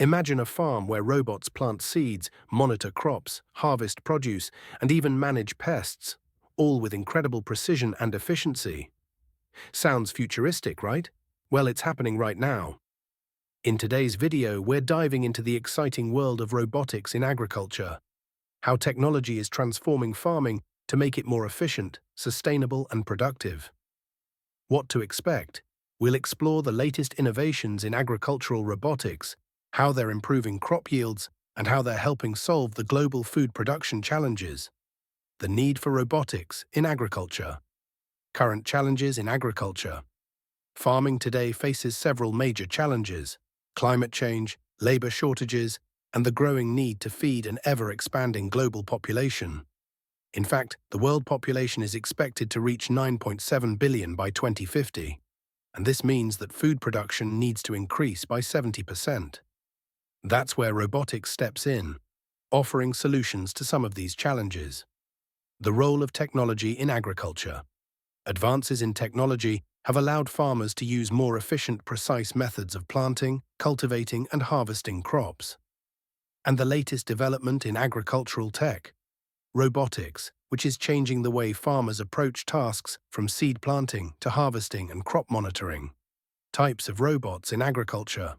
Imagine a farm where robots plant seeds, monitor crops, harvest produce, and even manage pests, all with incredible precision and efficiency. Sounds futuristic, right? Well, it's happening right now. In today's video, we're diving into the exciting world of robotics in agriculture, how technology is transforming farming to make it more efficient, sustainable, and productive. What to expect? We'll explore the latest innovations in agricultural robotics, how they're improving crop yields, and how they're helping solve the global food production challenges. The need for robotics in agriculture. Current challenges in agriculture. Farming today faces several major challenges: climate change, labor shortages, and the growing need to feed an ever-expanding global population. In fact, the world population is expected to reach 9.7 billion by 2050, and this means that food production needs to increase by 70%. That's where robotics steps in, offering solutions to some of these challenges. The role of technology in agriculture. Advances in technology have allowed farmers to use more efficient, precise methods of planting, cultivating, and harvesting crops. And the latest development in agricultural tech, robotics, which is changing the way farmers approach tasks from seed planting to harvesting and crop monitoring. Types of robots in agriculture.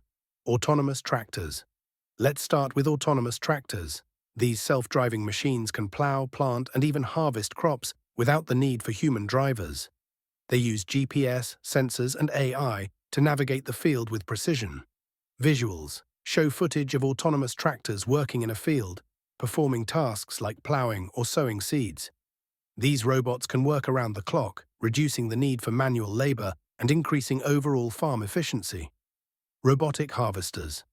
Autonomous tractors. Let's start with autonomous tractors. These self-driving machines can plow, plant, and even harvest crops without the need for human drivers. They use GPS, sensors, and AI to navigate the field with precision. Visuals show footage of autonomous tractors working in a field, performing tasks like plowing or sowing seeds. These robots can work around the clock, reducing the need for manual labor and increasing overall farm efficiency. Robotic harvesters.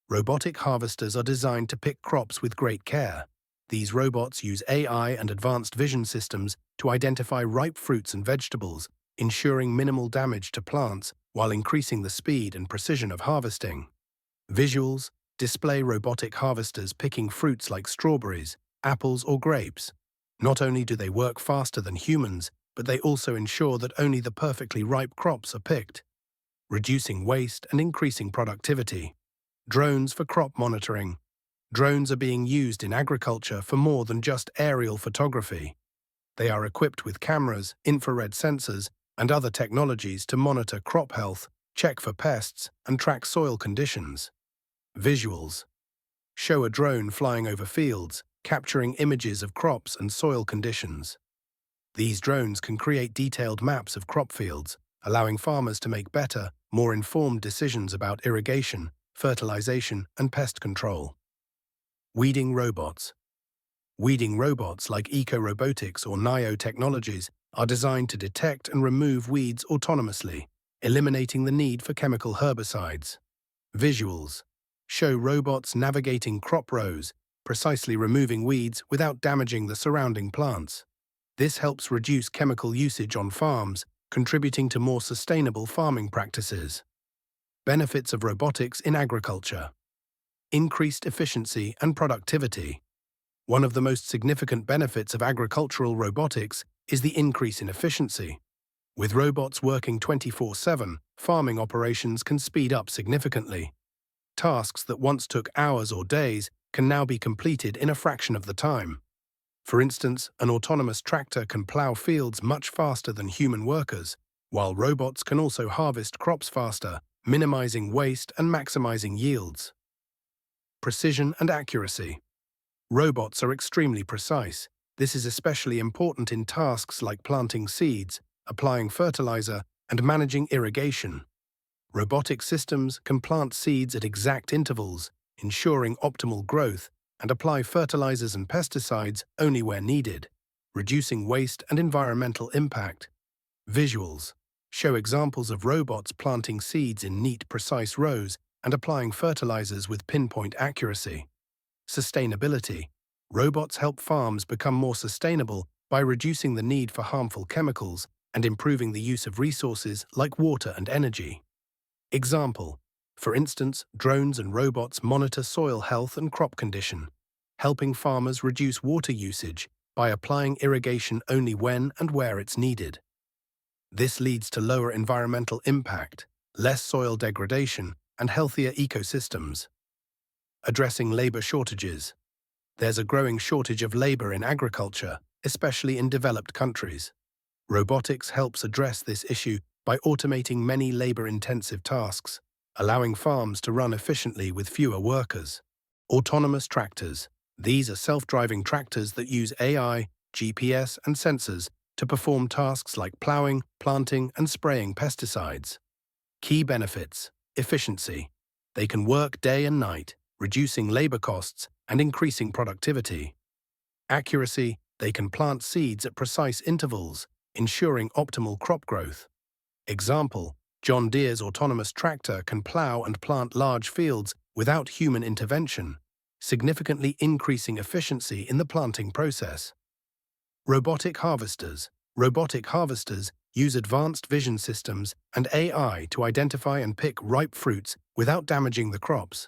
Robotic harvesters are designed to pick crops with great care. These robots use AI and advanced vision systems to identify ripe fruits and vegetables, ensuring minimal damage to plants while increasing the speed and precision of harvesting. Visuals display robotic harvesters picking fruits like strawberries, apples, or grapes. Not only do they work faster than humans, but they also ensure that only the perfectly ripe crops are picked, reducing waste and increasing productivity. Drones for crop monitoring. Drones are being used in agriculture for more than just aerial photography. They are equipped with cameras, infrared sensors, and other technologies to monitor crop health, check for pests, and track soil conditions. Visuals show a drone flying over fields, capturing images of crops and soil conditions. These drones can create detailed maps of crop fields, allowing farmers to make better, more informed decisions about irrigation, fertilization, and pest control. Weeding robots. Weeding robots like eco-robotics or NIO technologies are designed to detect and remove weeds autonomously, eliminating the need for chemical herbicides. Visuals show robots navigating crop rows, precisely removing weeds without damaging the surrounding plants. This helps reduce chemical usage on farms, contributing to more sustainable farming practices. Benefits of robotics in agriculture. Increased efficiency and productivity. One of the most significant benefits of agricultural robotics is the increase in efficiency. With robots working 24/7, farming operations can speed up significantly. Tasks that once took hours or days can now be completed in a fraction of the time. For instance, an autonomous tractor can plow fields much faster than human workers, while robots can also harvest crops faster, minimizing waste and maximizing yields. Precision and accuracy. Robots are extremely precise. This is especially important in tasks like planting seeds, applying fertilizer, and managing irrigation. Robotic systems can plant seeds at exact intervals, ensuring optimal growth, and apply fertilizers and pesticides only where needed, reducing waste and environmental impact. Visuals show examples of robots planting seeds in neat, precise rows and applying fertilizers with pinpoint accuracy. Sustainability. Robots help farms become more sustainable by reducing the need for harmful chemicals and improving the use of resources like water and energy. Example: for instance, drones and robots monitor soil health and crop condition, helping farmers reduce water usage by applying irrigation only when and where it's needed. This leads to lower environmental impact, less soil degradation, and healthier ecosystems. Addressing labor shortages. There's a growing shortage of labor in agriculture, especially in developed countries. Robotics helps address this issue by automating many labor-intensive tasks, allowing farms to run efficiently with fewer workers. Autonomous tractors. These are self-driving tractors that use AI, GPS, and sensors to perform tasks like plowing, planting, and spraying pesticides. Key benefits: efficiency. They can work day and night, reducing labor costs and increasing productivity. Accuracy. They can plant seeds at precise intervals, ensuring optimal crop growth. Example: John Deere's autonomous tractor can plow and plant large fields without human intervention, significantly increasing efficiency in the planting process. Robotic harvesters. Robotic harvesters use advanced vision systems and AI to identify and pick ripe fruits without damaging the crops.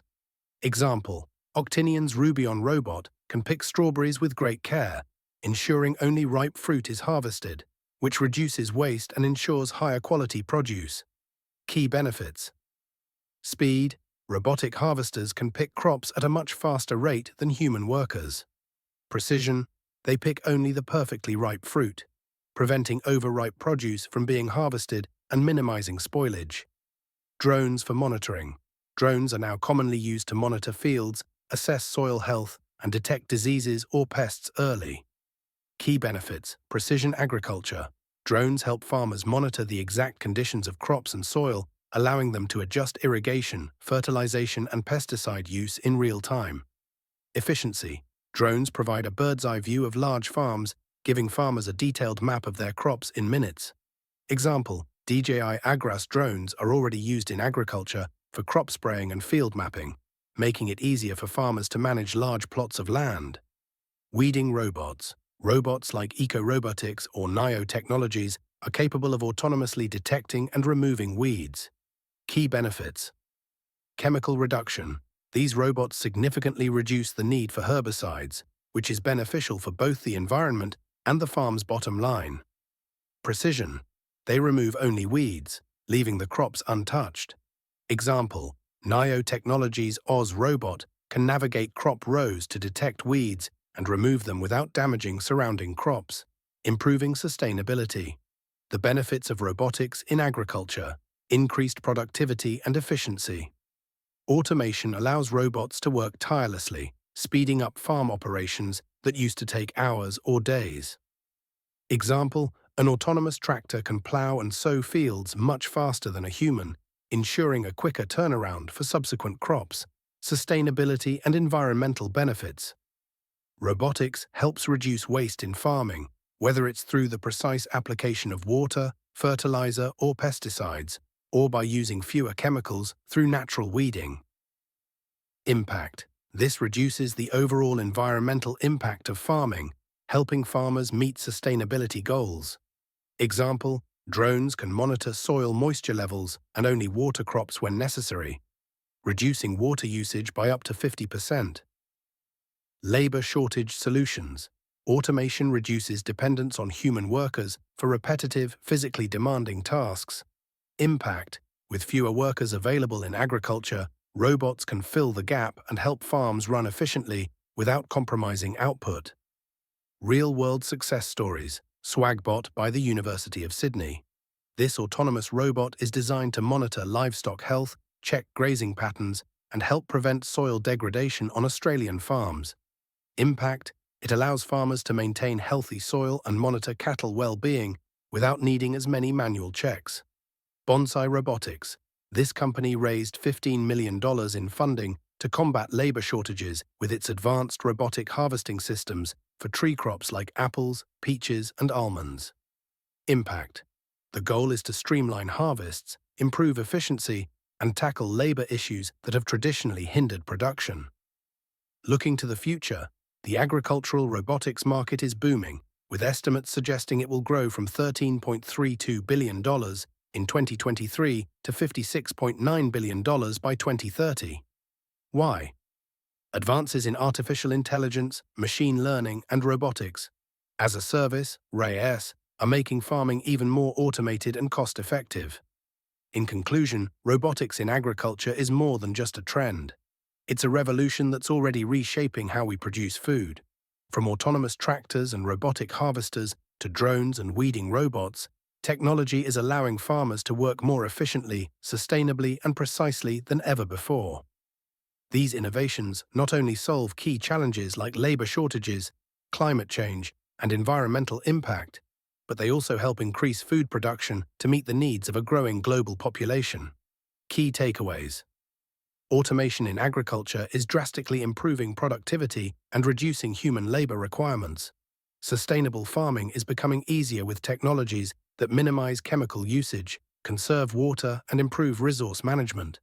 Example: Octinian's Rubion robot can pick strawberries with great care, ensuring only ripe fruit is harvested, which reduces waste and ensures higher quality produce. Key benefits: speed. Robotic harvesters can pick crops at a much faster rate than human workers. Precision. They pick only the perfectly ripe fruit, preventing overripe produce from being harvested and minimizing spoilage. Drones for monitoring. Drones are now commonly used to monitor fields, assess soil health, and detect diseases or pests early. Key benefits: precision agriculture. Drones help farmers monitor the exact conditions of crops and soil, allowing them to adjust irrigation, fertilization, and pesticide use in real time. Efficiency. Drones provide a bird's-eye view of large farms, giving farmers a detailed map of their crops in minutes. Example: DJI Agras drones are already used in agriculture for crop spraying and field mapping, making it easier for farmers to manage large plots of land. Weeding robots. Robots like Robotics or NIO technologies are capable of autonomously detecting and removing weeds. Key benefits: chemical reduction. These robots significantly reduce the need for herbicides, which is beneficial for both the environment and the farm's bottom line. Precision. They remove only weeds, leaving the crops untouched. Example: NIO Technologies' Oz robot can navigate crop rows to detect weeds and remove them without damaging surrounding crops, improving sustainability. The benefits of robotics in agriculture: increased productivity and efficiency. Automation allows robots to work tirelessly, speeding up farm operations that used to take hours or days. Example: an autonomous tractor can plow and sow fields much faster than a human, ensuring a quicker turnaround for subsequent crops. Sustainability and environmental benefits. Robotics helps reduce waste in farming, whether it's through the precise application of water, fertilizer, or pesticides, or by using fewer chemicals through natural weeding. Impact. This reduces the overall environmental impact of farming, helping farmers meet sustainability goals. Example: drones can monitor soil moisture levels and only water crops when necessary, reducing water usage by up to 50%. Labor shortage solutions. Automation reduces dependence on human workers for repetitive, physically demanding tasks. Impact. With fewer workers available in agriculture, robots can fill the gap and help farms run efficiently without compromising output. Real-world success stories. Swagbot by the University of Sydney. This autonomous robot is designed to monitor livestock health, check grazing patterns, and help prevent soil degradation on Australian farms. Impact. It allows farmers to maintain healthy soil and monitor cattle well-being without needing as many manual checks. Bonsai Robotics. This company raised $15 million in funding to combat labor shortages with its advanced robotic harvesting systems for tree crops like apples, peaches, and almonds. Impact. The goal is to streamline harvests, improve efficiency, and tackle labor issues that have traditionally hindered production. Looking to the future, the agricultural robotics market is booming, with estimates suggesting it will grow from $13.32 billion in 2023 to $56.9 billion by 2030. Why? Advances in artificial intelligence, machine learning, and robotics as a service, RAS, are making farming even more automated and cost-effective. In conclusion, robotics in agriculture is more than just a trend. It's a revolution that's already reshaping how we produce food. From autonomous tractors and robotic harvesters to drones and weeding robots, technology is allowing farmers to work more efficiently, sustainably, and precisely than ever before. These innovations not only solve key challenges like labor shortages, climate change, and environmental impact, but they also help increase food production to meet the needs of a growing global population. Key takeaways. Automation in agriculture is drastically improving productivity and reducing human labor requirements. Sustainable farming is becoming easier with technologies that minimize chemical usage, conserve water, and improve resource management.